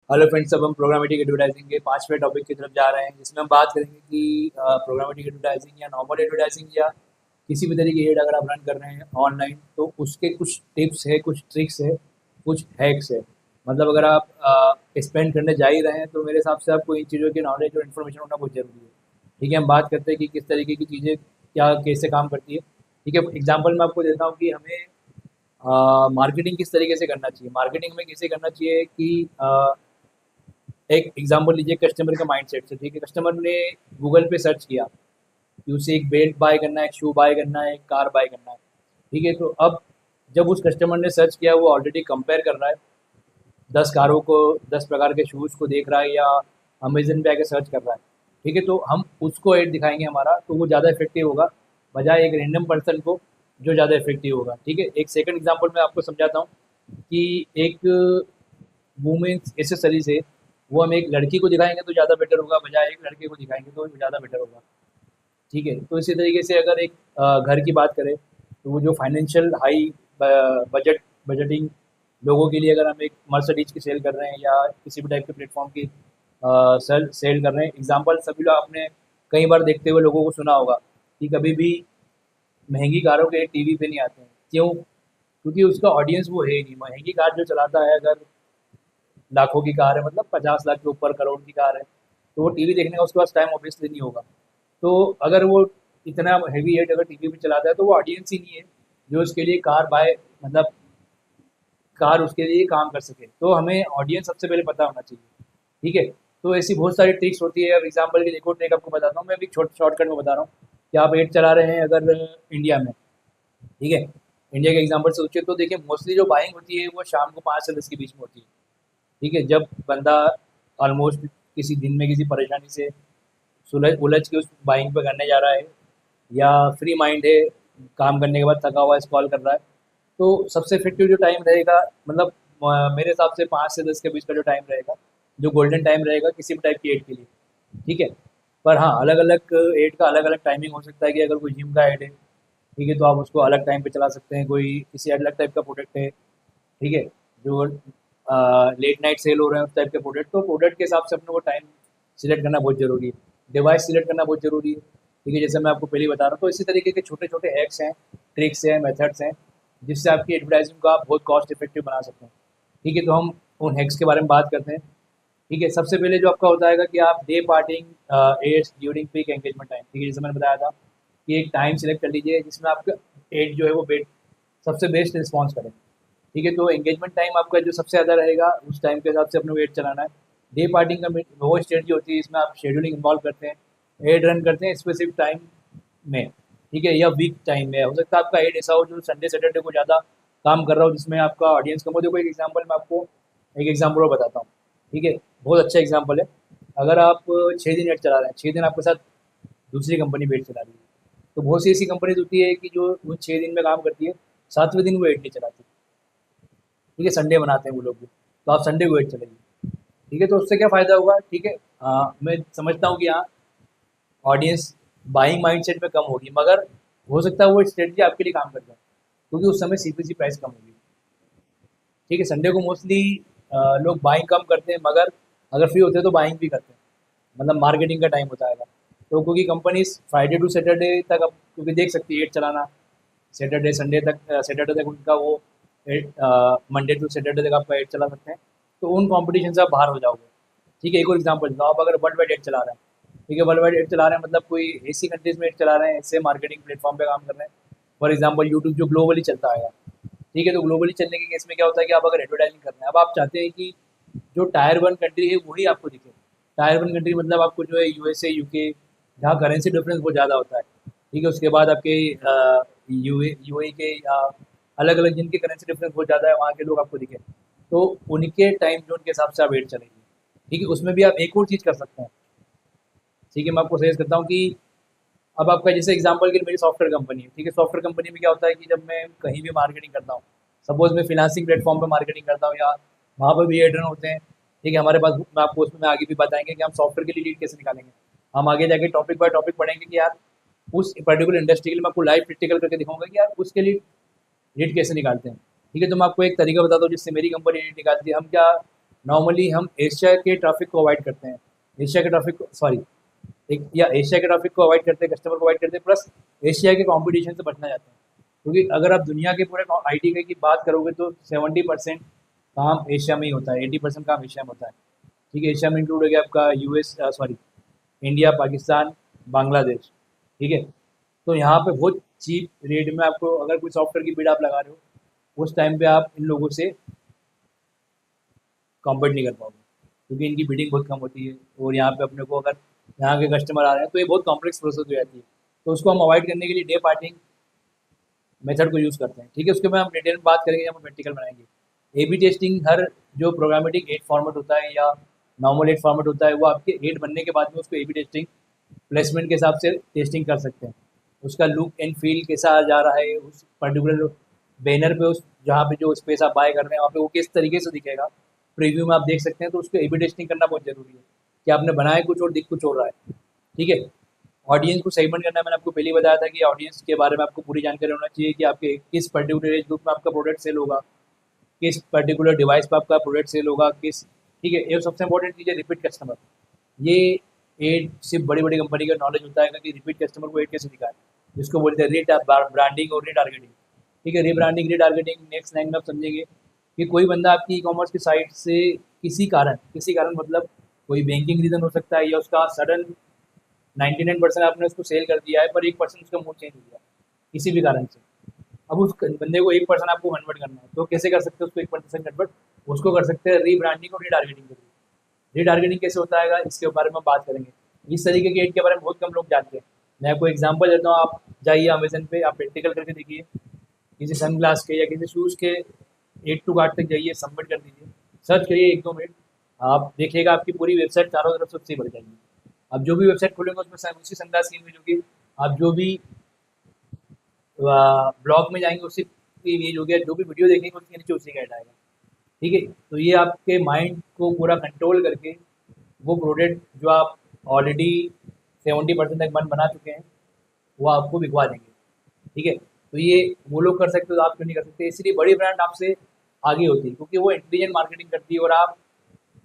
Hello friends, अब हम programmatic advertising के 5वें टॉपिक की तरफ जा रहे हैं, जिसमें हम बात करेंगे कि प्रोग्रामेटिक एडवर्टाइजिंग या नॉर्मल एडवर्टाइजिंग या किसी भी तरीके की एड अगर आप रन कर रहे हैं ऑनलाइन, तो उसके कुछ टिप्स है, कुछ ट्रिक्स है, कुछ हैक्स है। मतलब अगर आप स्पेंड करने जा ही रहे हैं, तो मेरे हिसाब से आपको इन चीज़ों की नॉलेज और इन्फॉर्मेशन होना बहुत ज़रूरी है। ठीक है, हम बात करते हैं कि किस तरीके की चीज़ें क्या कैसे काम करती है। ठीक है, एग्जाम्पल मैं आपको देता हूँ कि हमें मार्केटिंग किस तरीके से करना चाहिए। मार्केटिंग में कैसे करना चाहिए कि एक एग्जांपल लीजिए कस्टमर का माइंडसेट से। ठीक है, कस्टमर ने गूगल पे सर्च किया कि उसे एक बेल्ट बाय करना है, एक शू बाय करना है, एक कार बाय करना है। ठीक है, तो अब जब उस कस्टमर ने सर्च किया, वो ऑलरेडी कंपेयर कर रहा है 10 कारों को, 10 प्रकार के शूज़ को देख रहा है, या अमेजन पे आके सर्च कर रहा है। ठीक है, तो हम उसको ऐड दिखाएंगे हमारा, तो वो ज़्यादा इफेक्टिव होगा बजाय एक रैंडम पर्सन को जो ज़्यादा इफेक्टिव होगा। ठीक है, एक सेकंड एग्जांपल मैं आपको समझाता हूँ कि एक वुमेन्स एसेसरीज है, वो हम एक लड़की को दिखाएंगे तो ज़्यादा बेटर होगा बजाय एक लड़के को दिखाएंगे तो ज़्यादा बेटर होगा। ठीक है, तो इसी तरीके से अगर एक घर की बात करें, तो वो जो फाइनेंशियल हाई बजटिंग लोगों के लिए, अगर हम एक मर्सिडीज की सेल कर रहे हैं या किसी भी टाइप के प्लेटफॉर्म की सेल सेल कर रहे हैं। एग्जांपल सभी लोग आपने कई बार देखते हुए लोगों को सुना होगा कि कभी भी महंगी कारों के टीवी पे नहीं आते हैं। क्यों? क्योंकि उसका ऑडियंस वो है ही नहीं। महंगी कार जो चलाता है, अगर लाखों की कार है, मतलब 50 लाख के ऊपर, करोड़ की कार है, तो वो टीवी देखने का उसके पास टाइम ऑब्वियसली नहीं होगा। तो अगर वो इतना हेवी एड अगर टीवी पे चलाता है, तो वो ऑडियंस ही नहीं है जो उसके लिए कार बाय, मतलब कार उसके लिए काम कर सके। तो हमें ऑडियंस सबसे पहले पता होना चाहिए। ठीक है, तो ऐसी बहुत सारी ट्रिक्स होती है। अब एग्जाम्पल के लिए एक और ट्रिक आपको बताता हूँ, मैं अभी शॉर्टकट में बता रहा हूँ कि आप एड चला रहे हैं अगर इंडिया में। ठीक है, इंडिया के एग्जाम्पल से सोचिए, तो देखिए मोस्टली जो बाइंग होती है वो शाम को 5 से 10 के बीच में होती है। ठीक है, जब बंदा ऑलमोस्ट किसी दिन में किसी परेशानी से सुलझ उलझ के उस बाइंग पे करने जा रहा है, या फ्री माइंड है, काम करने के बाद थका हुआ है, स्क्रॉल कर रहा है, तो सबसे इफेक्टिव जो टाइम रहेगा, मतलब मेरे हिसाब से 5 से 10 के बीच का जो टाइम रहेगा, जो गोल्डन टाइम रहेगा किसी भी टाइप की एड के लिए। ठीक है, पर हाँ, अलग अलग एड का अलग अलग टाइमिंग हो सकता है कि अगर कोई जिम का एड है, ठीक है, तो आप उसको अलग टाइम पे चला सकते हैं। कोई किसी अलग टाइप का प्रोडक्ट है, ठीक है, जो लेट नाइट सेल हो रहे हैं उस टाइप के प्रोडक्ट, तो प्रोडक्ट के हिसाब से अपने को टाइम सिलेक्ट करना बहुत ज़रूरी है। डिवाइस सिलेक्ट करना बहुत ज़रूरी है। ठीक है, जैसे मैं आपको पहले ही बता रहा हूँ, तो इसी तरीके के छोटे छोटे हैक्स हैं, ट्रिक्स हैं, मेथड्स हैं, जिससे आपकी एडवर्टाइजिंग को आप बहुत कॉस्ट इफेक्टिव बना सकते हैं। ठीक है, तो हम उन हैक्स के बारे में बात करते हैं। ठीक है, सबसे पहले जो आपका होता है कि आप day parting ads during peak engagement time. ठीक है, जैसे मैंने बताया था कि एक टाइम सिलेक्ट कर लीजिए जिसमें आपका एड जो है वो सबसे बेस्ट रिस्पॉन्स करे। ठीक है, तो एंगेजमेंट टाइम आपका जो सबसे ज़्यादा रहेगा, उस टाइम के हिसाब से अपने वेट चलाना है। डे पार्टिंग का वो स्ट्रेटजी होती है, इसमें आप शेड्यूलिंग इन्वॉल्व करते हैं, एड रन करते हैं स्पेसिफिक टाइम में। ठीक है, या वीक टाइम में हो सकता है आपका एड ऐसा हो जो संडे सैटरडे को ज़्यादा काम कर रहा हो, जिसमें आपका ऑडियंस कम हो। देखो, एक एग्जाम्पल मैं आपको एक एग्जाम्पल और बताता हूँ। ठीक है, बहुत अच्छा एग्जाम्पल है। अगर आप 6 दिन एड चला रहे हैं, 6 दिन आपके साथ दूसरी कंपनी भी एड चला रही है, तो बहुत सी ऐसी कंपनीज होती है कि जो उन 6 दिन में काम करती है, 7वें दिन वो एड नहीं चलाती। ठीक है, संडे बनाते हैं वो लोग भी, तो आप संडे को एड चलाइए। ठीक है, तो उससे क्या फ़ायदा होगा? ठीक है, मैं समझता हूँ कि हाँ, ऑडियंस बाइंग माइंडसेट में कम होगी, मगर हो सकता है वो स्ट्रेटजी आपके लिए काम कर जाए, क्योंकि उस समय सीपीसी प्राइस कम होगी। ठीक है, संडे को मोस्टली लोग बाइंग कम करते हैं, मगर अगर फ्री होते हैं तो बाइंग भी करते हैं। मतलब मार्केटिंग का टाइम होता है। तो क्योंकि कंपनीज फ्राइडे टू सैटरडे तक, अब क्योंकि देख सकती है एड चलाना, सैटरडे संडे तक, सैटरडे तक उनका वो मंडे टू सैटरडे तक आपका एड चला सकते हैं, तो उन कॉम्पिटिशन से आप बाहर हो जाओगे। ठीक है, एक और एग्जांपल दो, आप अगर वर्ल्ड वाइड एड चला रहे हैं, ठीक है, वर्ल्ड वाइड एड चला रहे हैं, मतलब कोई ऐसी कंट्रीज में एड चला रहे हैं, ऐसे मार्केटिंग प्लेटफॉर्म पे काम कर रहे हैं। फॉर एग्जाम्पल यूट्यूब जो ग्लोबली चलता है। ठीक है, तो ग्लोबली चलने के केस में क्या होता है कि आप अगर एडवर्टाइजिंग कर रहे हैं, अब आप चाहते हैं कि जो टायर 1 कंट्री है वही आपको दिखे। टायर 1 कंट्री मतलब आपको जो है यूएसए, यूके, जहाँ करेंसी डिफरेंस बहुत ज़्यादा होता है। ठीक है, उसके बाद आपके यूएई के, या अलग अलग जिनके करेंसी डिफरेंस बहुत ज़्यादा है, वहाँ के लोग आपको दिखे, तो उनके टाइम जोन के हिसाब से आप एड चलेंगे। ठीक है, उसमें भी आप एक और चीज़ कर सकते हैं। ठीक है, मैं आपको सजेस्ट करता हूँ कि अब आपका जैसे एग्जांपल के लिए मेरी सॉफ्टवेयर कंपनी है। ठीक है, सॉफ्टवेयर कंपनी में क्या होता है कि जब मैं कहीं भी मार्केटिंग करता हूँ, सपोज मैं फिनांसिंग प्लेटफॉर्म पे मार्केटिंग करता हूँ, या वहाँ पर भी एड रन होते हैं। ठीक है, हमारे पास, मैं आपको उसमें आगे भी बताएंगे कि हम सॉफ्टवेयर के लिए लीड कैसे निकालेंगे। हम आगे जाके टॉपिक बाय टॉपिक पढ़ेंगे कि यार उस पर्टिकुलर इंडस्ट्री के लिए मैं आपको लाइव प्रैक्टिकल करके दिखाऊंगा कि यार उसके लिए लीड कैसे निकालते हैं। ठीक है, तो मैं आपको एक तरीका बताता हूँ जिससे मेरी कंपनी लीड निकालती है। हम क्या नॉर्मली हम एशिया के ट्रैफिक को अवॉइड करते हैं, एशिया के ट्रैफिक को सॉरी एक या एशिया के ट्रैफिक को अवॉइड करते हैं, कस्टमर को अवॉइड करते हैं, प्लस एशिया के कंपटीशन से बचना चाहते हैं। क्योंकि अगर आप दुनिया के पूरे आईटी की बात करोगे तो 70% काम एशिया में ही होता है, 80% काम एशिया में होता है। ठीक है, एशिया में इंक्लूड हो गया आपका US sorry India, Pakistan, Bangladesh. ठीक है, तो यहाँ पे बहुत चीप रेट में आपको अगर कोई सॉफ्टवेयर की बिड आप लगा रहे हो, उस टाइम पे आप इन लोगों से कॉम्पीट नहीं कर पाओगे, क्योंकि इनकी बिडिंग बहुत कम होती है। और यहाँ पे अपने को अगर यहाँ के कस्टमर आ रहे हैं तो ये बहुत कॉम्प्लेक्स प्रोसेस हो जाती है, तो उसको हम अवॉइड करने के लिए डे पार्टिंग मेथड को यूज़ करते हैं। ठीक है, उसके बाद हम डिटेल में बात करेंगे जब हम प्रैक्टिकल बनाएंगे। ए बी टेस्टिंग हर जो प्रोग्रामेटिक 8 फॉर्मेट होता है या नॉर्मल 8 फॉर्मेट होता है, वो आपके 8 बनने के बाद में उसको ए बी टेस्टिंग प्लेसमेंट के हिसाब से टेस्टिंग कर सकते हैं। उसका लुक एंड फील कैसा जा रहा है उस पर्टिकुलर बैनर पे, उस जहाँ पे जो स्पेस आप बाय कर रहे हैं वहाँ पे वो किस तरीके से दिखेगा, प्रीव्यू में आप देख सकते हैं। तो उसको ए बी टेस्टिंग करना बहुत ज़रूरी है कि आपने बनाया कुछ और दिख कुछ हो रहा है। ठीक है, ऑडियंस को सेगमेंट करना मैंने आपको पहले ही बताया था कि ऑडियंस के बारे में आपको पूरी जानकारी होना चाहिए कि आपके किस पर्टिकुलर एज ग्रुप में आपका प्रोडक्ट सेल होगा, किस पर्टिकुलर डिवाइस पे आपका प्रोडक्ट सेल होगा, किस। ठीक है, ये सबसे इंपॉर्टेंट चीज़ है रिपीट कस्टमर। ये एड सिर्फ बड़ी बड़ी कंपनी का नॉलेज होता है कि रिपीट कस्टमर को एड कैसे दिखाए, जिसको बोलते हैं ब्रांडिंग और रीटारगेटिंग। ठीक है, रीब्रांडिंग रीटारगेटिंग नेक्स्ट लाइन में आप समझेंगे कि कोई बंदा आपकी ई कॉमर्स की साइट से किसी कारण मतलब कोई बैंकिंग रीज़न हो सकता है, या उसका सडन 99% आपने उसको सेल कर दिया है पर 1% उसका मूड चेंज हो गया किसी भी कारण से। अब उस बंदे को 1% आपको कन्वर्ट करना है, तो कैसे कर सकते हो उसको 1% कन्वर्ट? उसको कर सकते हैं रीब्रांडिंग और रीटारगेटिंग के थ्रू। रीटारगेटिंग कैसे होता है इसके बारे में हम बात करेंगे। इस तरीके के एड के बारे में बहुत कम लोग जानते हैं। मैं आपको एग्जांपल देता हूँ, आप जाइए अमेजन पे, आप प्रैक्टिकल करके देखिए, किसी सन ग्लास के या किसी शूज़ के एड टू कार्ट तक जाइए, सबमिट कर दीजिए, सर्च करिए 1-2 मिनट, आप देखिएगा आपकी पूरी वेबसाइट चारों तरफ से उससे भर जाएगी। आप जो भी वेबसाइट खोलेंगे उसमें उसी सनग्लास की इमेज होगी, आप जो भी ब्लॉग में जाएंगे उसी की इमेज होगी, जो भी वीडियो देखेंगे उसके नीचे उसी का ऐड आएगा। ठीक है, तो ये आपके माइंड को पूरा कंट्रोल करके वो प्रोडक्ट जो आप ऑलरेडी 70% तक मन बना चुके हैं वो आपको बिकवा देंगे। ठीक है, तो ये वो लोग कर सकते हो तो आप क्यों नहीं कर सकते? इसलिए बड़ी ब्रांड आपसे आगे होती है क्योंकि वो इंटेलिजेंट मार्केटिंग करती है और आप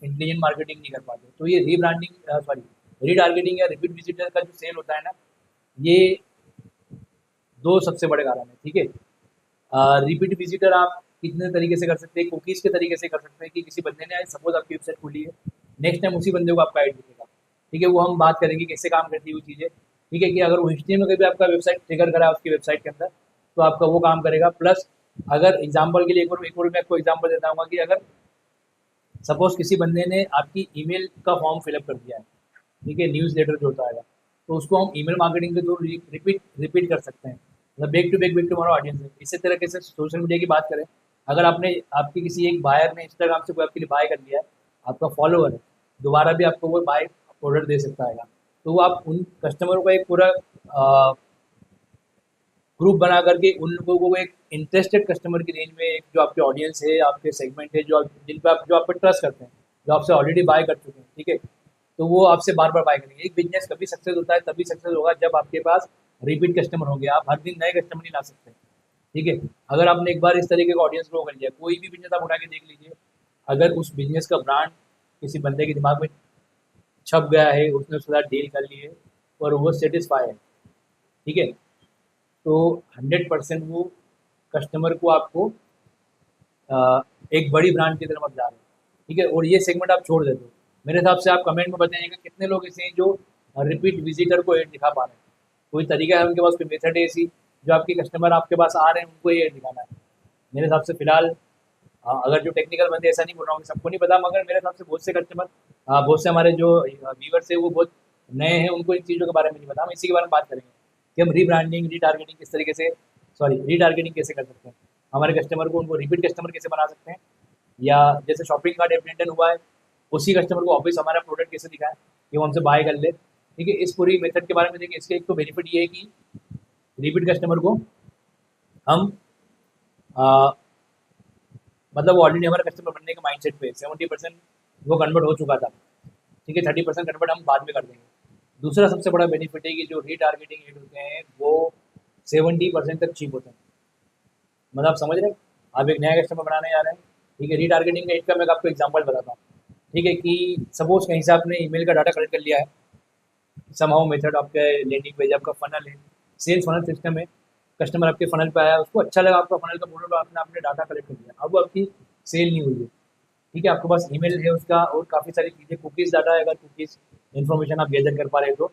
इंटेलिजेंट मार्केटिंग नहीं कर पाते। तो ये रीब्रांडिंग सॉरी रीटारगेटिंग या रिपीट विजिटर का जो सेल होता है ना, ये दो सबसे बड़े कारण है। ठीक है, रिपीट विजिटर आप कितने तरीके से कर सकते हैं, कुकीज़ के तरीके से कर सकते हैं कि किसी बंदे ने सपोज आपकी वेबसाइट खोली है, नेक्स्ट टाइम उसी बंदे को आपका ऐड दिखेगा। ठीक है, वो हम बात करेंगे कैसे काम करती है वो चीज़ें। ठीक है, कि अगर वो हिस्ट्री में कभी आपका वेबसाइट ट्रिगर करा है उसकी वेबसाइट के अंदर, तो आपका वो काम करेगा। प्लस अगर एग्जाम्पल के लिए एक और मैं आपको एग्जाम्पल देता हूँ कि अगर सपोज किसी बंदे ने आपकी ईमेल का फॉर्म फिलअप कर दिया है, ठीक है, न्यूज़ लेटर जो होता है, तो उसको हम ईमेल मार्केटिंग के थ्रू रिपीट रिपीट कर सकते हैं, मतलब बैक टू हमारा ऑडियंस है। इसी तरीके से सोशल मीडिया की बात करें, अगर आपने आपकी किसी एक बायर ने इंस्टाग्राम से कोई आपके लिए बाय कर लिया है, आपका फॉलोअर है, दोबारा भी आपको वो बाय ऑर्डर दे सकता है। तो वो आप उन कस्टमरों का एक पूरा ग्रुप बना करके उन लोगों को एक इंटरेस्टेड कस्टमर की रेंज में, एक जो आपके ऑडियंस है, आपके सेगमेंट है, जिन पे आप जो आप पे ट्रस्ट करते हैं, जो आपसे ऑलरेडी बाय कर चुके हैं। ठीक है, तो वो आपसे बार बार बाय करेंगे। एक बिजनेस कभी सक्सेस होता है, तभी सक्सेस होगा जब आपके पास रिपीट कस्टमर होंगे। आप हर दिन नए कस्टमर नहीं ला सकते। ठीक है, अगर आपने एक बार इस तरीके का ऑडियंस ग्रो कर लिया, कोई भी बिजनेस आप उठा के देख लीजिए, अगर उस बिजनेस का ब्रांड किसी बंदे के दिमाग में छप गया है, उसने उसके साथ डील कर ली है और वो सेटिस्फाई है, ठीक है, तो 100% वो कस्टमर को आपको एक बड़ी ब्रांड की तरफ आप जा रहे हैं। ठीक है, और ये सेगमेंट आप छोड़ देते हो। मेरे हिसाब से आप कमेंट में बताइएगा कितने लोग ऐसे हैं जो रिपीट विजिटर को एड दिखा पा रहे हैं। कोई तरीका है उनके पास, कोई मेथड है ऐसी जो आपके कस्टमर आपके पास आ रहे हैं उनको ये एड दिखाना है? मेरे हिसाब से फिलहाल अगर जो टेक्निकल बंदे, ऐसा नहीं बोल रहा हूँ कि सबको नहीं पता, मगर मेरे हिसाब से बहुत से कस्टमर, बहुत से हमारे जो व्यूवर्स है वो बहुत नए हैं, उनको इन चीज़ों के बारे में नहीं पता। हम इसी के बारे में बात करेंगे कि हम रीब्रांडिंग रीटारगेटिंग किस तरीके से, सॉरी रीटारगेटिंग कैसे कर सकते हैं, हमारे कस्टमर को उनको रिपीट कस्टमर कैसे बना सकते हैं, या जैसे शॉपिंग कार्ट इम्प्लीमेंट हुआ है उसी कस्टमर को वापस हमारा प्रोडक्ट कैसे दिखाएं कि वो हमसे बाय कर ले। ठीक है, इस पूरी मेथड के बारे में देखिए। इसके एक तो बेनिफिट ये है कि रिपीट कस्टमर को हम आ, मतलब ऑलरेडी हमारे कस्टमर बनने के माइंडसेट पे 70% वो कन्वर्ट हो चुका था। ठीक है, 30% कन्वर्ट हम बाद में कर देंगे। दूसरा सबसे बड़ा बेनिफिट है कि जो रीटारगेटिंग एड होते हैं वो 70% तक चीप होते हैं। मतलब आप समझ रहे हैं, आप एक नया कस्टमर बनाने जा रहे हैं, ठीक है, रीटारगेटिंग का एक मैं आपको एग्जांपल बताता हूँ। ठीक है, कि सपोज कहीं से आपने ईमेल का डाटा कलेक्ट कर लिया है, समहाउ मेथड आपके लैंडिंग पेज, आपका फनल है, सेल्स फनल सिस्टम है, कस्टमर आपके फनल पे आया, उसको अच्छा लगा आपका फनल का प्रोडक्ट, आपने आपने डाटा कलेक्ट कर लिया, अब वो आपकी सेल नहीं हुई है। ठीक है, आपके पास ईमेल है उसका और काफ़ी सारी चीज़ें, कुकीज़ डाटा है, अगर कुकीज़ इन्फॉर्मेशन आप गैदर कर पा रहे हो तो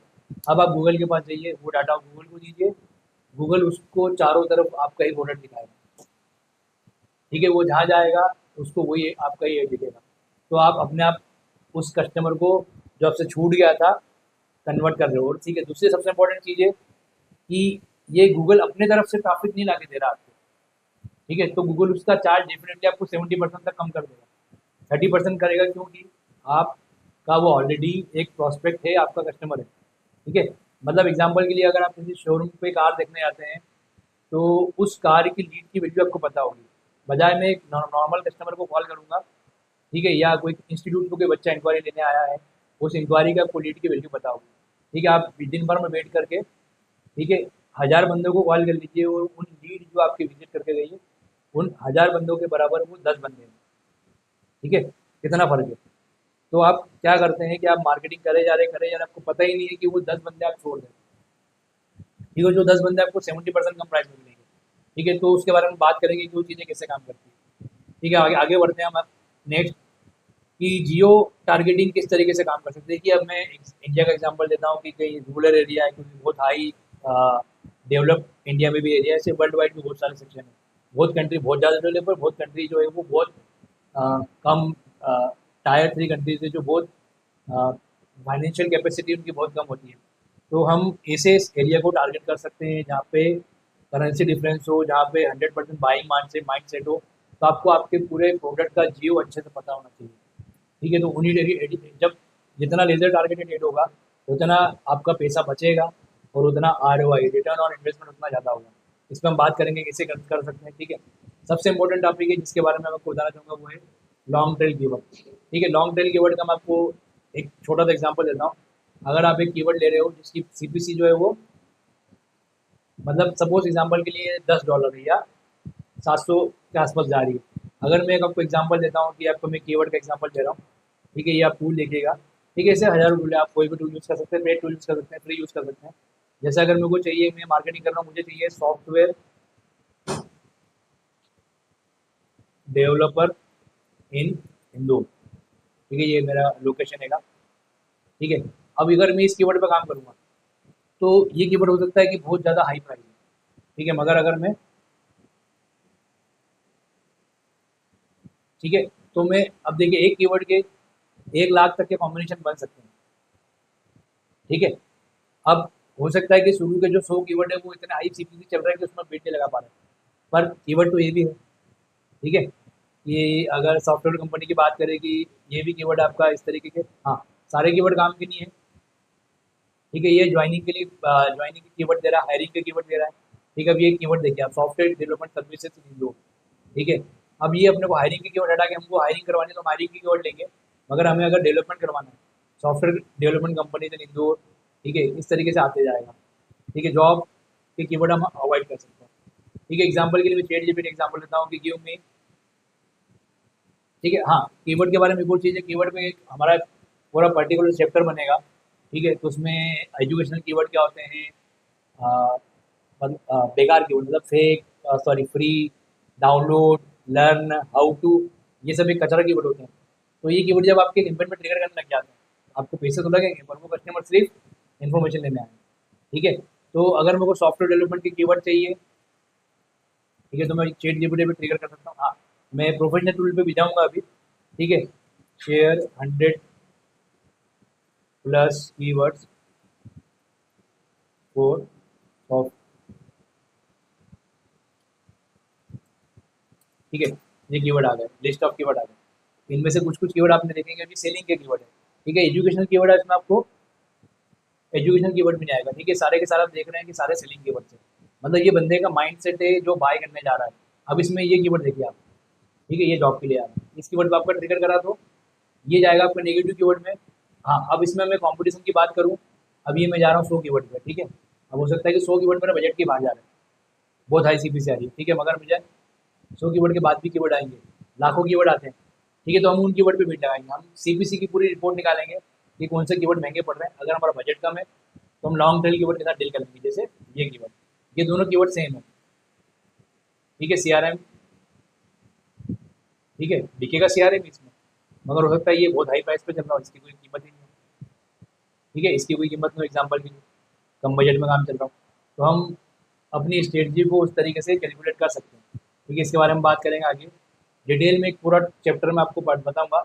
अब आप गूगल के पास जाइए, वो डाटा गूगल को दीजिए, गूगल उसको चारों तरफ आपका ही प्रोडक्ट दिखाएगा। ठीक है, वो जहाँ जाएगा उसको वही आपका ही ऐड दिखेगा। तो आप अपने आप उस कस्टमर को जो आपसे छूट गया था कन्वर्ट कर रहे हो। और ठीक है, दूसरी सबसे इम्पोर्टेंट चीज़ है कि ये गूगल अपने तरफ से ट्रैफिक नहीं लाके दे रहा आपको। ठीक है, तो गूगल उसका चार्ज डेफिनेटली आपको 70% तक कम कर देगा, 30% करेगा, क्योंकि आपका वो ऑलरेडी एक प्रॉस्पेक्ट है, आपका कस्टमर है। ठीक है, मतलब एग्जांपल के लिए अगर आप किसी शोरूम पे कार देखने जाते हैं तो उस कार की लीड की वैल्यू आपको पता होगी, बजाय मैं एक नॉर्मल कस्टमर को कॉल करूँगा, ठीक है, या कोई इंस्टीट्यूट को कोई बच्चा इंक्वायरी लेने आया है, उस इंक्वायरी का आपको लीड की वैल्यू पता होगी। ठीक है, आप दिन भर में वेट करके, ठीक है, 1000 बंदों को कॉल कर लीजिए और उन लीड जो आपके विजिट करके गई है, उन 1000 बंदों के बराबर वो 10 बंदे हैं। ठीक है, कितना फ़र्क है। तो आप क्या करते हैं कि आप मार्केटिंग करे जा रहे, आपको पता ही नहीं है कि वो 10 बंदे आप छोड़ दें। ठीक है, जो 10 बंदे आपको 70% कम प्राइस में मिलेंगे। ठीक है, तो उसके बारे में बात करेंगे कि वो चीज़ें कैसे काम करती हैं। ठीक है, आगे आगे बढ़ते हैं हम। नेक्स्ट, कि जियो टारगेटिंग किस तरीके से काम कर सकते हैं। कि अब मैं इंडिया का एग्जांपल देता हूँ कि कहीं रूरल एरिया है, क्योंकि बहुत हाई डेवलप इंडिया में भी एरिया है, ऐसे वर्ल्ड वाइड भी बहुत सारे सेक्शन है। बहुत कंट्री बहुत ज़्यादा डेवलप है, बहुत कंट्री जो है वो बहुत कम, टायर 3 कंट्रीज है जो बहुत फाइनेंशियल कैपेसिटी उनकी बहुत कम होती है। तो हम ऐसे एरिया को टारगेट कर सकते हैं जहाँ पे करेंसी डिफरेंस हो, जहाँ पे 100% बाइंग माइंड सेट हो। तो आपको आपके पूरे प्रोडक्ट का जियो अच्छे से पता होना चाहिए। ठीक है, तो उन्हीं जब जितना लेजर टारगेटेड एड होगा, उतना आपका पैसा बचेगा और उतना आरओआई, रिटर्न ऑन इन्वेस्टमेंट, उतना ज़्यादा होगा। इसमें हम बात करेंगे कैसे कर सकते हैं। ठीक है, सबसे इंपॉर्टेंट टॉपिक है जिसके बारे में मैं आपको बताना चाहूँगा वो है लॉन्ग टेल कीवर्ड। ठीक है, लॉन्ग टेल कीवर्ड का मैं आपको एक छोटा सा एग्जांपल देता हूँ। अगर आप एक कीवर्ड ले रहे हो जिसकी सीपीसी जो है वो, मतलब सपोज एग्जांपल के लिए $10 है या 700 के आसपास जा रही है। अगर मैं एक आपको एग्जांपल देता हूँ कि आपको मैं कीवर्ड का एग्जांपल दे रहा हूँ। ठीक है, ये आप टूल देखिएगा। ठीक है, ऐसे हज़ारों टूल है, आप कोई भी टूल यूज़ कर सकते हैं, पेड टूल यूज़ कर सकते हैं, फ्री यूज़ कर सकते हैं। जैसे अगर मेरे को चाहिए, मैं मार्केटिंग कर रहा हूँ, मुझे चाहिए सॉफ्टवेयर डेवलपर इन इंदौर। ठीक है, ये मेरा लोकेशन है। ठीक है, अब अगर मैं इस कीवर्ड पे काम करूँगा तो ये कीवर्ड हो सकता है कि बहुत ज़्यादा हाई प्राइस है। ठीक है, मगर अगर मैं, ठीक है, तो मैं अब देखिए एक कीवर्ड के 1 लाख तक के कॉम्बिनेशन बन सकते हैं। ठीक है, अब हो सकता है कि शुरू के जो 100 कीवर्ड है वो इतने हाई सीपीसी चल रहा है कि उसमें बिट नहीं लगा पा रहे हैं। पर कीवर्ड तो ये भी है। ठीक है, ये अगर सॉफ्टवेयर कंपनी की बात करें कि ये भी कीवर्ड आपका इस तरीके के, हाँ, सारे कीवर्ड काम के नहीं है। ठीक है, ये ज्वाइनिंग के लिए ज्वाइनिंग की कीवर्ड दे रहा है, हायरिंग के कीवर्ड दे रहा है। ठीक है, अब ये कीवर्ड देखिए आप, software development services in Indore. ठीक है, अब ये अपने को हायरिंग की कीवर्ड हटा के हमको हायरिंग करवानी है तो हम हायरिंग की कीवर्ड लेंगे। मगर हमें अगर डेवलपमेंट करवाना है, सॉफ्टवेयर डेवलपमेंट कंपनी इन इंदौर, ठीक है, इस तरीके से आते जाएगा। ठीक है, जॉब के कीवर्ड हम अवॉइड कर सकते हैं। ठीक है, एग्जाम्पल के लिए मैं चैट जीपीटी एग्जाम्पल देता हूँ कि गिव मी। ठीक है, हाँ, कीवर्ड के बारे में एक और चीज़ है, कीवर्ड में एक हमारा पूरा पर्टिकुलर चैप्टर बनेगा। ठीक है, तो उसमें एजुकेशनल कीवर्ड क्या होते हैं, अ, बेकार कीवर्ड मतलब fake, sorry free, download, learn, how to, ये सब एक कचरा कीवर्ड होते हैं। तो ये कीवर्ड जब आपके इन्वेंट में ट्रिगर करने लग जाते हैं, आपको पैसे तो लगेंगे पर वो कस्टमर सिर्फ इन्फॉर्मेशन लेने आए हैं। ठीक है, तो अगर मेरे को सॉफ्टवेयर डेवलपमेंट के कीवर्ड चाहिए, ठीक है, तो मैं चैट जीपीटी पे ट्रिगर कर सकता हूँ। हाँ, मैं प्रोफेशनल टूल पे भी जाऊँगा अभी। ठीक है, शेयर 100+ कीवर्ड्स फॉर सॉफ्ट। ठीक है, ये कीवर्ड आ गए, लिस्ट ऑफ कीवर्ड आ गए। इनमें से कुछ कुछ कीवर्ड आपने देखेंगे अभी सेलिंग के कीवर्ड है। ठीक है, एजुकेशनल कीवर्ड है, इसमें आपको एजुकेशन कीवर्ड भी नहीं आएगा। ठीक है, सारे के सारे आप देख रहे हैं कि सारे सेलिंग कीवर्ड है, मतलब ये बंदे का माइंड सेट है जो बाय करने जा रहा है। अब इसमें ये कीवर्ड देखिए आप। ठीक है, ये जॉब के लिए आ रहा है, इस कीवर्ड पर आपका ट्रिगर करा तो ये जाएगा आपका नेगेटिव कीवर्ड में। हाँ, अब इसमें मैं कंपटीशन की बात करूँ, अब ये मैं जा रहा हूँ 100 कीवर्ड पे। ठीक है, अब हो सकता है कि 100 कीवर्ड मेरे बजट के बाहर जा रहे हैं, बहुत हाई सीपी से आ रही है। ठीक है, मगर मुझे 100 कीवर्ड के बाद भी कीवर्ड आएंगे लाखों कीवर्ड आते हैं, ठीक है, तो हम उन कीवर्ड पे बीट लगाएंगे। हम सीपीसी की पूरी रिपोर्ट निकालेंगे कि कौन से कीवर्ड महंगे पड़ रहे हैं। अगर हमारा बजट कम है तो हम लॉन्ग टेल कीवर्ड के साथ डील कर लेंगे, जैसे ये कीवर्ड, ये दोनों कीवर्ड सेम है, ठीक है, सीआरएम, ठीक है, दिखेगा सीआरएम इसमें, मगर हो सकता है ये बहुत हाई प्राइस पे चल रहा हो, इसकी कोई कीमत ही नहीं है, ठीक है, इसकी कोई कीमत नहीं, एग्जाम्पल के लिए कम बजट में काम चल रहा हो, तो हम अपनी स्ट्रेटजी को उस तरीके से कैलकुलेट कर सकते हैं, ठीक है। इसके बारे में बात करेंगे आगे डिटेल में, एक पूरा चैप्टर में आपको बताऊंगा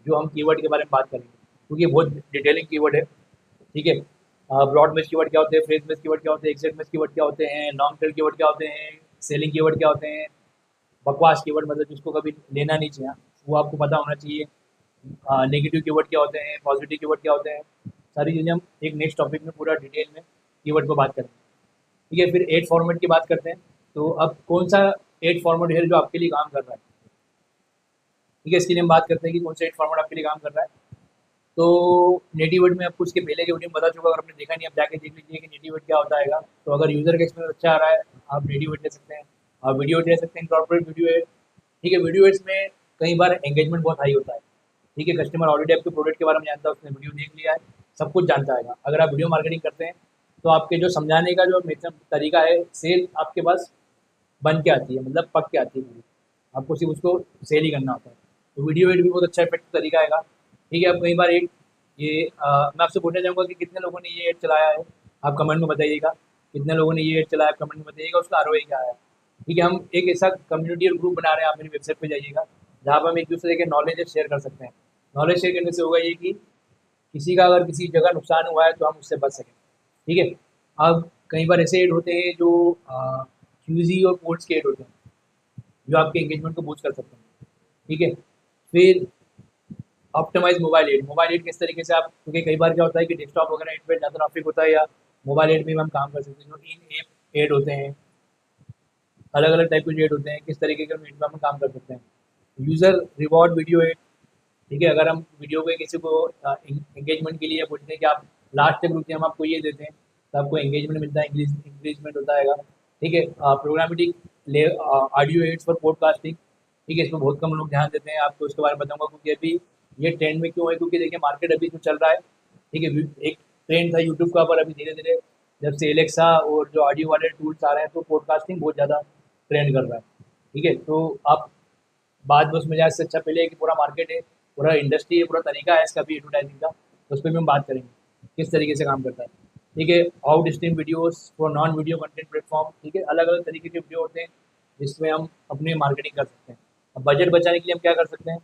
जो हम कीवर्ड के बारे में बात करेंगे, क्योंकि ये बहुत डिटेलिंग कीवर्ड है, ठीक है। ब्रॉड बेस्ड कीवर्ड क्या होते हैं, फ्रेज बेस्ड कीवर्ड क्या होते हैं, एग्जैक्ट बेस्ड कीवर्ड क्या होते हैं, लॉन्ग टेल कीवर्ड क्या होते हैं, सेलिंग कीवर्ड क्या होते हैं, बकवास कीवर्ड मतलब जिसको कभी लेना नहीं चाहिए वो आपको पता होना चाहिए, नेगेटिव कीवर्ड क्या होते हैं, पॉजिटिव कीवर्ड क्या होते हैं, सारी चीज़ें हम एक नेक्स्ट टॉपिक में पूरा डिटेल में कीवर्ड को बात करेंगे, ठीक है। फिर एड फॉर्मेट की बात करते हैं, तो अब कौन सा एड फॉर्मेट है जो आपके लिए काम कर रहा है, ठीक है, इसके लिए हम बात करते हैं कि कौन सा एड फॉर्मेट आपके लिए काम कर रहा है। तो नेटिव वर्ड में आपको उसके पहले के वीडियो में बता चुका, अगर आपने देखा नहीं आप जाके देख लीजिए कि नेटिव वर्ड क्या होता है। तो अगर यूजर का एक्सपीरियंस अच्छा आ रहा है आप नेटिव वर्ड ले सकते हैं, आप वीडियो ले सकते हैं, कॉर्पोरेट वीडियो है, ठीक है। वीडियो एड्स में कई बार एंगेजमेंट बहुत हाई होता है, ठीक है, कस्टमर ऑलरेडी आपके प्रोडक्ट के बारे में जानता है, उसने वीडियो देख लिया है, सब कुछ जानता है। अगर आप वीडियो मार्केटिंग करते हैं तो आपके जो समझाने का जो तरीका है, सेल आपके पास बन के आती है, मतलब पक के आती है पूरी, आपको सिर्फ उसको सेल ही करना होता है। तो वीडियो एड भी बहुत अच्छा इफेक्टिव तरीका आएगा, ठीक है। अब कई बार एक ये मैं आपसे पूछना चाहूँगा कि कितने लोगों ने ये एड चलाया है, आप कमेंट में बताइएगा, कितने लोगों ने ये एड चलाया, कमेंट में बताइएगा उसका आरओआई क्या आया, ठीक है। हम एक ऐसा कम्युनिटी और ग्रुप बना रहे हैं, आप मेरी वेबसाइट पे जाइएगा, जहाँ पर हम एक दूसरे के नॉलेज शेयर कर सकते हैं। नॉलेज शेयर करने से होगा ये कि किसी का अगर किसी जगह नुकसान हुआ है तो हम उससे बच सकें, ठीक है। अब कई बार ऐसे एड होते हैं जो क्यूजी और पोर्ट्स के एड होते हैं, जो आपके एंगेजमेंट को बूस्ट कर सकते हैं, ठीक है। फिर ऑप्टिमाइज मोबाइल एड किस तरीके से आप, क्योंकि कई बार क्या होता है कि डेस्कटॉप वगैरह एड पे ज़्यादा ट्रैफिक होता है, या मोबाइल एड में भी हम काम कर सकते हैं, जो इन ऐप एड होते हैं, अलग अलग टाइप के एड होते हैं, किस तरीके के एड में हम काम कर सकते हैं। यूज़र रिवॉर्ड वीडियो एड, ठीक है, अगर हम वीडियो पे किसी को एंगेजमेंट के लिए बोलते हैं कि आप लास्ट तक रुकिए हम आपको ये देते हैं, तो आपको एंगेजमेंट मिलता है, इंक्रीजमेंट होता है, ठीक है। Programmatic audio ads for podcasting, ठीक है, इसमें बहुत कम लोग ध्यान देते हैं, आपको उसके बारे में बताऊंगा क्योंकि अभी ये ट्रेंड में क्यों है, क्योंकि देखिए मार्केट अभी जो चल रहा है, ठीक है, एक ट्रेंड था यूट्यूब का, पर अभी धीरे धीरे जब से एलेक्सा और जो ऑडियो वाले टूल्स आ रहे हैं तो पॉडकास्टिंग बहुत ज़्यादा ट्रेंड कर रहा है, ठीक है। तो आप बात बस में जाए से अच्छा पहले है कि पूरा मार्केट है, पूरा इंडस्ट्री है, पूरा तरीका है इसका भी एडवर्टाइजिंग का, तो उस पर भी हम बात करेंगे किस तरीके से काम करता है, ठीक है। Out stream videos for non video content platform, ठीक है, अलग अलग तरीके के वीडियो होते हैं जिसमें हम अपनी मार्केटिंग कर सकते हैं। अब बजट बचाने के लिए हम क्या कर सकते हैं,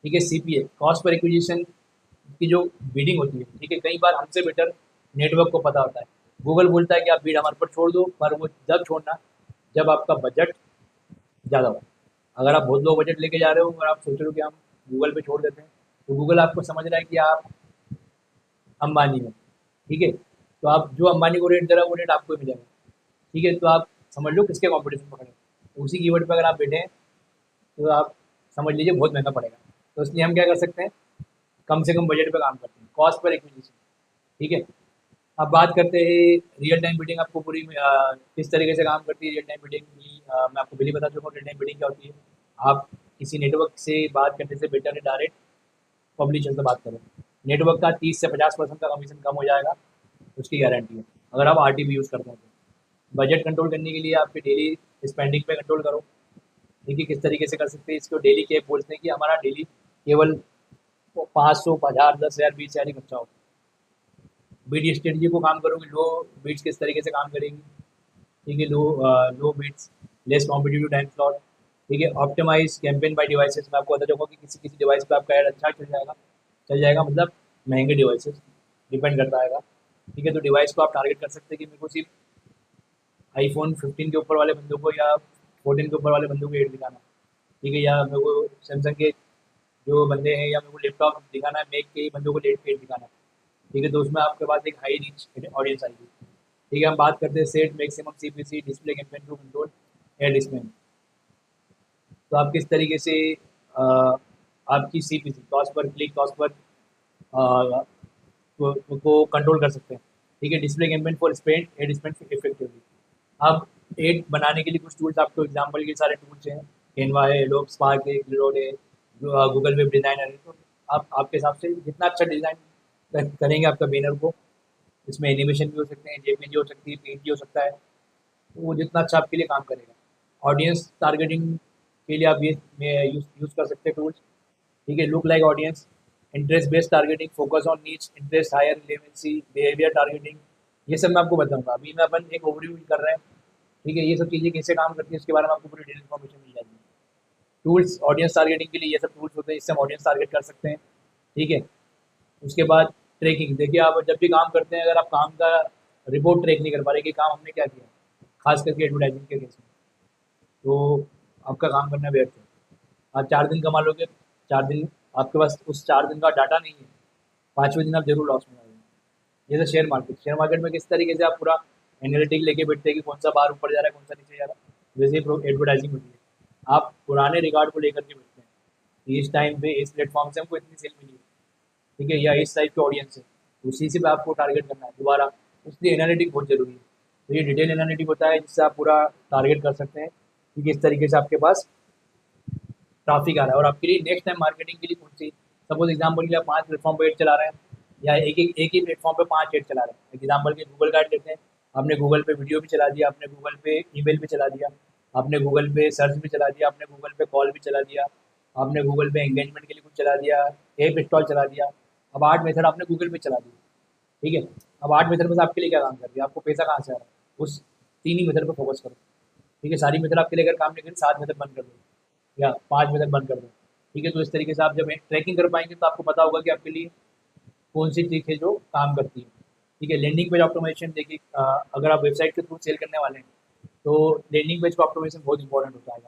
ठीक है, सीपीए, कॉस्ट पर एक्विजिशन की जो बीडिंग होती है, ठीक है, कई बार हमसे बेटर नेटवर्क को पता होता है। गूगल बोलता है कि आप बीड हमारे पर छोड़ दो, पर वो जब छोड़ना जब आपका बजट ज़्यादा हो। अगर आप बहुत लो बजट लेके जा रहे हो और आप सोच रहे हो कि हम गूगल पे छोड़ देते हैं, तो गूगल आपको समझ रहा है कि आप अंबानी हो, ठीक है, तो आप जो अंबानी को रेट दे रहा है वो रेट आपको ही मिलेगा, ठीक है। तो आप समझ लो किसके कॉम्पिटिशन पकड़े, तो उसी कीवर्ड पर अगर आप बैठे हैं तो आप समझ लीजिए बहुत महंगा पड़ेगा। तो इसलिए हम क्या कर सकते हैं, कम से कम बजट पे काम करते हैं, कॉस्ट पर एक्विजिशन, ठीक है। अब बात करते हैं रियल टाइम बिडिंग, आपको पूरी किस तरीके से काम करती है रियल टाइम बिडिंग की, मैं आपको पहले बता चुका हूँ रियल टाइम बिडिंग क्या होती है। आप किसी नेटवर्क से बात करने से बेटर है डायरेक्ट पब्लिशर से बात करें, नेटवर्क का 30 से 50% का कमीशन कम हो जाएगा, उसकी गारंटी है, अगर आप आरटीपी यूज़ करते हैं तो। बजट कंट्रोल करने के लिए आपके डेली स्पेंडिंग पे कंट्रोल करो, ठीक है, किस तरीके से कर सकते हैं इसको, डेली के बोलते हैं कि हमारा डेली केवल 500, 1000, 10,000, 20,000 ही खर्चा हो। बीट स्ट्रेटजी को काम करोगे, लो बीट्स किस तरीके से काम करेंगी, ठीक है, low beats, less competitive time slot, ठीक है। ऑप्टिमाइज कैंपेन बाय डिवाइसेस, मैं आपको बता दूंगा कि किसी किसी डिवाइस पे आपका ऐड अच्छा चल जाएगा, मतलब महंगे डिवाइसेस डिपेंड करता है, ठीक है। तो डिवाइस को आप टारगेट कर सकते हैं कि मेरे को सिर्फ आईफोन 15 के ऊपर वाले बंदों को या 14 के ऊपर वाले बंदों को एड दिखाना, ठीक है, या मेरे को सैमसंग के जो बंदे हैं, या मेरे को लैपटॉप दिखाना है मैक के बंदों को एड दिखाना है, ठीक है। तो उसमें आपके पास एक हाई रीच ऑडियंस आएगी, ठीक है। हम बात करते हैं set maximum CPC display campaign to control ad spend, तो आप किस तरीके से अ, आपकी CPC cost per click, cost per को कंट्रोल कर सकते हैं, ठीक है। Display campaign for spend ad spend effectively, अब एड बनाने के लिए कुछ टूल्स, आपको एग्जांपल के सारे टूल्स हैं, कैनवा है, एडोब स्पार्क है, ग्लिडोर है, गूगल वेब डिज़ाइनर है। तो आप आपके हिसाब से जितना अच्छा डिज़ाइन करेंगे आपका बैनर को, इसमें एनिमेशन भी हो सकते हैं, जेपीजी हो सकती है, पीएनजी हो सकता है, तो वो जितना अच्छा आपके लिए काम करेगा। ऑडियंस टारगेटिंग के लिए आप ये यूज़ कर सकते हैं टूल्स। ठीक है, look like audience, interest based targeting, focus on needs, interest higher relevancy, behaviour targeting, ये सब मैं आपको बताऊंगा। अभी मैं अपन एक ओवरव्यू कर रहे हैं। ठीक है, ये सब चीज़ें कैसे काम करती है उसके बारे में आपको पूरी डिटेल इन्फॉर्मेशन मिल जाएगी। टूल्स ऑडियंस टारगेटिंग के लिए ये सब टूल्स होते हैं, इससे हम ऑडियंस टारगेट कर सकते हैं। ठीक है, उसके बाद ट्रैकिंग, देखिए आप जब भी काम करते हैं अगर आप काम का रिपोर्ट ट्रैक नहीं कर पा रहे कि काम हमने क्या किया, खास करके एडवर्टाइजिंग के केस में, तो आपका काम करना व्यर्थ है। आप 4 दिन कमा लोगे, 4 दिन आपके पास उस 4 दिन का डाटा नहीं है, 5वें दिन आप जरूर लॉस में जाओगे। जैसे शेयर मार्केट में किस तरीके से आप पूरा एनालिटिक लेके बैठते हैं कि कौन सा बार ऊपर जा रहा है, कौन सा नीचे जा रहा है, वैसे ही एडवर्टाइजिंग होती है। आप पुराने रिकॉर्ड को लेकर के बैठते हैं कि इस टाइम पे इस प्लेटफॉर्म से हमको इतनी सेल मिली है। ठीक है, या इस टाइप के ऑडियंस है, उसी से भी आपको टारगेट करना है दोबारा। इसलिए एनालिटिक बहुत जरूरी है। तो ये डिटेल एनालिटिक होता है जिससे आप पूरा टारगेट कर सकते हैं कि किस तरीके से आपके पास ट्रैफिक आ रहा है और आपके लिए नेक्स्ट टाइम मार्केटिंग के लिए कौन सी। सपोज एग्जाम्पल के लिए आप 5 प्लेटफॉर्म पर एड चला रहे हैं, या एक ही प्लेटफॉर्म पे 5 एड चला रहे हैं। एग्जाम्पल के गूगल का एड लेते हैं, आपने गूगल पे वीडियो भी चला दिया, आपने गूगल पे ईमेल भी चला दिया, आपने गूगल पे सर्च भी चला दिया, आपने गूगल पे कॉल भी चला दिया, आपने गूगल पे एंगेजमेंट के लिए कुछ चला दिया, ऐप इंस्टॉल चला दिया। अब 8 मेथड आपने गूगल पे चला दिया। ठीक है, अब 8 मेथड में से आपके लिए क्या काम कर रही है, आपको पैसा कहाँ से आ रहा है, उस 3 ही मेथड पर फोकस करो। ठीक है, सारी मेथड आपके लिए अगर काम नहीं करें, 7 मेथड बंद कर दो या 5 मेथड बंद कर दो। ठीक है, तो इस तरीके से आप जब ट्रैकिंग कर पाएंगे तो आपको पता होगा कि आपके लिए कौन सी चीज़ है जो काम करती है। ठीक है, लैंडिंग पेज ऑप्टिमाइजेशन, देखिए अगर आप वेबसाइट के थ्रू सेल करने वाले हैं तो लैंडिंग पेज का ऑप्टिमाइजेशन बहुत इंपॉर्टेंट होता है।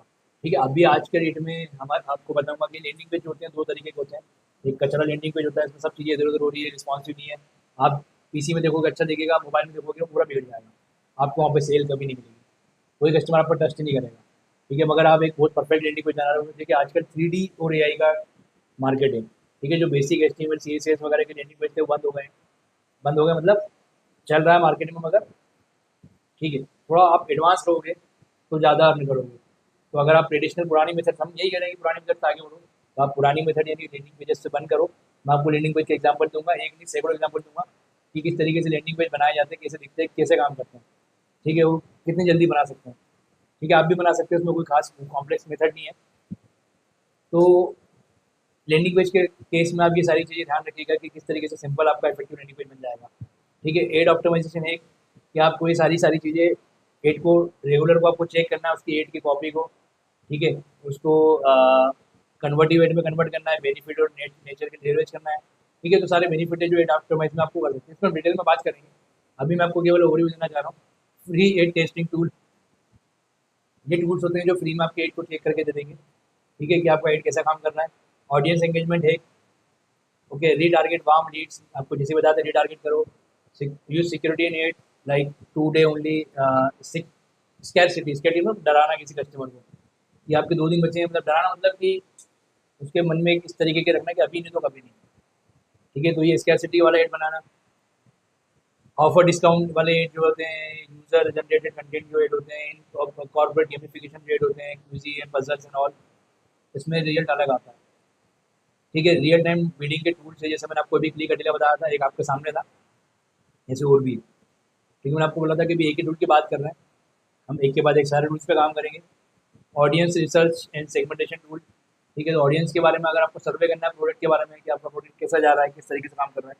ठीक है, अभी आज के डेट में हमारे आपको बताऊंगा कि लैंडिंग पेज होते हैं 2 तरीके के होते हैं। एक कचरा लैंडिंग पेज होता है, इसमें सब चीज़ें इधर उधर हो रही है, रिस्पॉन्सिव नहीं है। आप पीसी में देखोगे अच्छा दिखेगा, मोबाइल में देखोगे वो पूरा बिगड़ जाएगा, आपको वहाँ पे सेल कभी नहीं मिलेगी, कोई कस्टमर आप पर ट्रस्ट ही नहीं करेगा। ठीक है, मगर आप एक बहुत परफेक्ट लैंडिंग पेज बना रहे हो, देखिए आजकल 3D और एआई का मार्केट है। ठीक है, जो बेसिक एचटीएमएल सीएसएस वगैरह के लैंडिंग पेज थे वो बंद हो गए हैं। बंद हो गया मतलब चल रहा है मार्केट में, मगर ठीक है, थोड़ा आप एडवांस रहोगे तो ज़्यादा अर्न करोगे। तो अगर आप ट्रेडिशनल पुरानी मेथड, हम यही कह रहे हैं कि पुरानी मेथड से आगे बढ़ो, तो आप पुरानी मेथड यानी लैंडिंग पेजेस से बंद करो। मैं आपको लैंडिंग पेज का एग्जांपल दूंगा, एक नहीं सैकड़ों एग्जांपल दूंगा कि किस तरीके से लैंडिंग पेज बनाए जाते हैं, कैसे दिखते हैं, कैसे काम करते हैं। ठीक है, वो कितनी जल्दी बना सकते हैं। ठीक है, आप भी बना सकते हैं, उसमें कोई खास कॉम्प्लेक्स मेथड नहीं है। तो लैंडिंग पेज के केस में आप ये सारी चीज़ें ध्यान रखिएगा कि किस तरीके से सिंपल आपका इफेक्टिव लैंडिंग पेज बन जाएगा। ठीक है, एड ऑप्टिमाइजेशन है कि आपको ये सारी सारी चीज़ें, एड को रेगुलर को आपको चेक करना है, उसकी एड की कॉपी को। ठीक है, उसको कन्वर्टिव एड में कन्वर्ट करना है, बेनिफिट और नेचर के डेरिवेज करना है। ठीक है, तो सारे बेनिफिट है जो एड ऑप्टिमाइज में आपको कर सकते हैं, इसमें डिटेल में बात करेंगे। अभी मैं आपको केवल ओवरव्यू देना चाह रहा हूँ। फ्री एड टेस्टिंग टूल, ये टूल्स होते हैं जो फ्री में आपके एड को चेक करके दे देंगे। ठीक है, कि आपका एड कैसा काम कर रहा है। ऑडियंस एंगेजमेंट है, ओके, रीटारगेट वार्म लीड्स, आपको जैसे बताते रीटारगेट करो। Use security in ad, like 2 day only, scarcity, scarcity मतलब डराना किसी कस्टमर को कि आपके 2 दिन बचे हैं, मतलब डराना मतलब कि उसके मन में इस तरीके के रखना कि अभी नहीं तो कभी नहीं। ठीक है, तो ये स्कैरसिटी वाला एड बनाना। ऑफर डिस्काउंट वाले एड जो होते हैं, यूजर जनरेटेड कंटेंट जो एड होते हैं, कॉर्पोरेट गेमिफिकेशन जो एड होते हैं, Quizzy and puzzles and all, इसमें रिजल्ट अलग आता है। ठीक है, रियल टाइम बिडिंग के टूल्स है, जैसे मैंने आपको अभी क्लिक अटेला बताया था, एक आपके सामने था, ऐसे और भी है। ठीक है, मैंने आपको बोला था कि अभी एक ही टूल की बात कर रहे हैं, हम एक के बाद एक सारे टूल्स पे काम करेंगे। Audience research and segmentation tool. ठीक है, तो ऑडियंस के बारे में अगर आपको सर्वे करना है प्रोडक्ट के बारे में कि आपका प्रोडक्ट कैसा जा रहा है, किस तरीके से काम कर रहा है,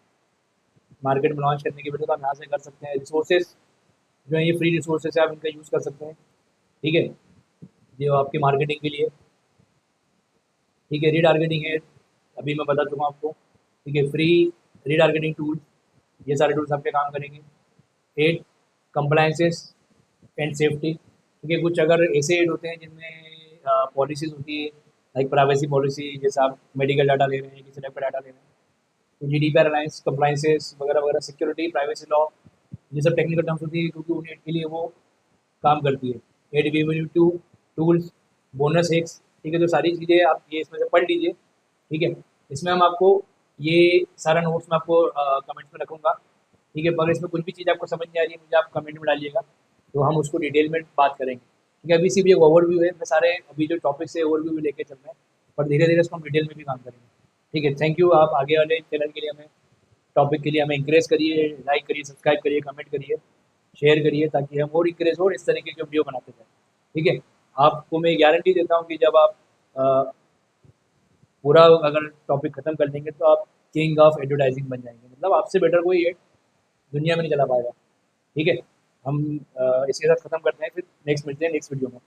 मार्केट में लॉन्च करने की वजह तो आप यहाँ से कर सकते हैं। रिसोर्सेज जो है ये फ्री रिसोर्सेज है, आप इनका यूज़ कर सकते हैं। ठीक है, जो आपकी मार्केटिंग के लिए। ठीक है, रीटारगेटिंग है, अभी मैं बता चुका हूँ आपको। ठीक है, फ्री रीटारगेटिंग टूल, ये सारे टूल्स आपके काम करेंगे। 8 कंप्लाइंसेस एंड सेफ्टी। ठीक है, कुछ अगर ऐसे एड होते हैं जिनमें पॉलिसीज़ होती है, लाइक प्राइवेसी पॉलिसी, जैसे आप मेडिकल डाटा ले रहे हैं, किसी टाइप का डाटा ले रहे हैं, तो जीडीपीआर अलायंस कंप्लाइंसेस वगैरह वगैरह, सिक्योरिटी प्राइवेसी लॉ, ये सब टेक्निकल टर्म्स होती है क्योंकि उन एड के लिए वो काम करती है। Ad V two tools, bonus hacks. ठीक है, तो सारी चीज़ें आप ये इसमें से पढ़ लीजिए। ठीक है, इसमें हम आपको ये सारा नोट्स मैं आपको कमेंट्स में रखूँगा। ठीक है, पर इसमें कुछ भी चीज़ आपको समझ नहीं आ रही है, मुझे आप कमेंट में डालिएगा, तो हम उसको डिटेल में बात करेंगे। ठीक है, अभी सिर्फ ये ओवरव्यू है, मैं सारे अभी जो टॉपिक्स है ओवरव्यू भी लेके चल रहे हैं, पर धीरे धीरे इसको हम डिटेल में भी काम करेंगे। ठीक है, थैंक यू। आप आगे वाले चैनल के लिए हमें, टॉपिक के लिए हमें इंकरेज करिए, लाइक करिए, सब्सक्राइब करिए, कमेंट करिए, शेयर करिए, ताकि हम और इंकरेज हो और इस तरीके के वीडियो बनाते जाएँ। ठीक है, आपको मैं गारंटी देता हूँ कि जब आप अ, पूरा अगर टॉपिक खत्म कर लेंगे तो आप किंग ऑफ एडवर्टाइजिंग बन जाएंगे, मतलब आपसे बेटर कोई एड दुनिया में नहीं चला पाएगा। ठीक है, हम इसके साथ खत्म करते हैं, फिर नेक्स्ट मिलते हैं नेक्स्ट वीडियो में।